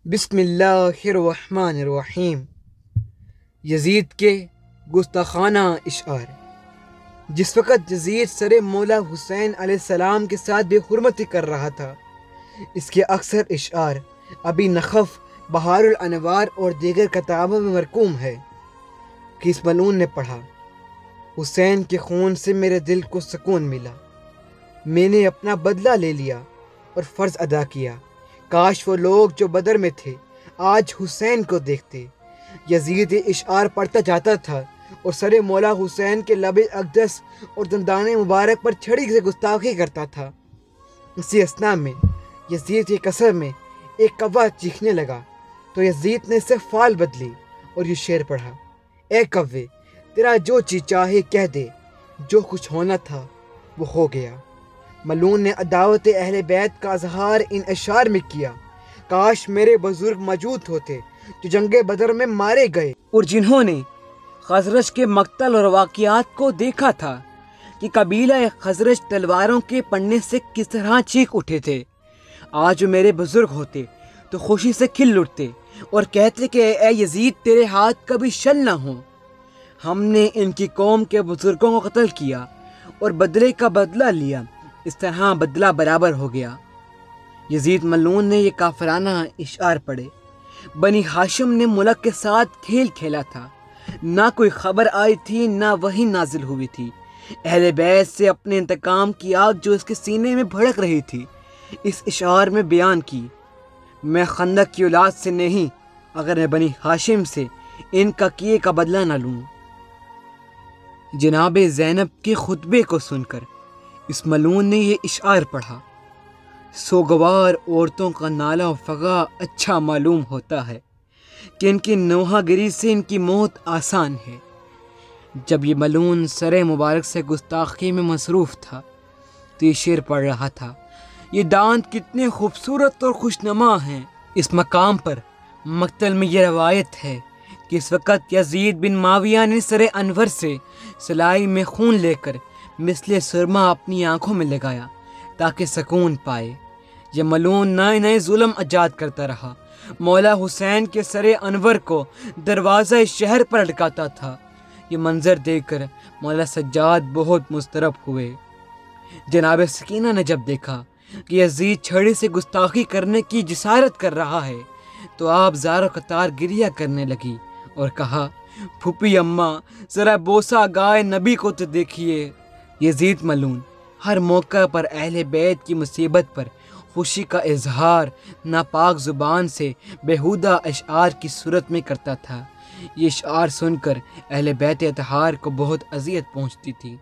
بسم اللہ الرحمن الرحیم۔ یزید کے گستاخانہ اشعار۔ جس وقت یزید سر مولا حسین علیہ السلام کے ساتھ بے حرمتی کر رہا تھا، اس کے اکثر اشعار ابی نخف، بہار الانوار اور دیگر کتابوں میں مرقوم ہے کہ اس ملعون نے پڑھا: حسین کے خون سے میرے دل کو سکون ملا، میں نے اپنا بدلہ لے لیا اور فرض ادا کیا، کاش وہ لوگ جو بدر میں تھے آج حسین کو دیکھتے۔ یزید یہ اشعار پڑھتا جاتا تھا اور سر مولا حسین کے لب اقدس اور دندان مبارک پر چھڑی سے گستاخی کرتا تھا۔ اسی اثناء میں یزید کے قصر میں ایک کوا چیخنے لگا تو یزید نے اسے فال بدلی اور یہ شعر پڑھا: اے کوے، تیرا جو چیز چاہے کہہ دے، جو کچھ ہونا تھا وہ ہو گیا۔ ملعون نے عداوت اہل بیت کا اظہار ان اشعار میں کیا: کاش میرے بزرگ موجود ہوتے جو جنگ بدر میں مارے گئے اور جنہوں نے خزرج کے مقتل اور واقعات کو دیکھا تھا کہ قبیلہ خزرج تلواروں کے پڑنے سے کس طرح چیخ اٹھے تھے۔ آج جو میرے بزرگ ہوتے تو خوشی سے کھل اٹھتے اور کہتے کہ اے یزید، تیرے ہاتھ کبھی شل نہ ہو۔ ہم نے ان کی قوم کے بزرگوں کو قتل کیا اور بدلے کا بدلہ لیا، اس طرح بدلہ برابر ہو گیا۔ یزید ملعون نے یہ کافرانہ اشعار پڑھے: بنی ہاشم نے ملک کے ساتھ کھیل کھیلا تھا، نہ کوئی خبر آئی تھی نہ وحی نازل ہوئی تھی۔ اہل بیت سے اپنے انتقام کی آگ جو اس کے سینے میں بھڑک رہی تھی اس اشعار میں بیان کی: میں خندق کی اولاد سے نہیں، اگر میں بنی ہاشم سے ان کا کیے کا بدلہ نہ لوں۔ جناب زینب کے خطبے کو سن کر اس ملعون نے یہ اشعار پڑھا: سوگوار عورتوں کا نالہ و فغاں اچھا معلوم ہوتا ہے کہ ان کی نوحہ گری سے ان کی موت آسان ہے۔ جب یہ ملعون سر مبارک سے گستاخی میں مصروف تھا تو یہ شعر پڑھ رہا تھا: یہ دانت کتنے خوبصورت اور خوشنما ہیں۔ اس مقام پر مقتل میں یہ روایت ہے کہ اس وقت یزید بن معاویہ نے سر انور سے سلائی میں خون لے کر مثل سرما اپنی آنکھوں میں لگایا تاکہ سکون پائے۔ یہ ملعون نئے نئے ظلم ایجاد کرتا رہا، مولا حسین کے سر انور کو دروازہ شہر پر لٹکاتا تھا۔ یہ منظر دیکھ کر مولا سجاد بہت مضطرب ہوئے۔ جناب سکینہ نے جب دیکھا کہ یزید چھڑی سے گستاخی کرنے کی جسارت کر رہا ہے تو آپ زار و قطار گریہ کرنے لگی اور کہا: پھوپھی اماں، ذرا بوسہ گائے نبی کو تو دیکھیے۔ یزید ملعون ہر موقع پر اہل بیت کی مصیبت پر خوشی کا اظہار ناپاک زبان سے بیہودہ اشعار کی صورت میں کرتا تھا۔ یہ اشعار سن کر اہل بیت اطہار کو بہت اذیت پہنچتی تھی۔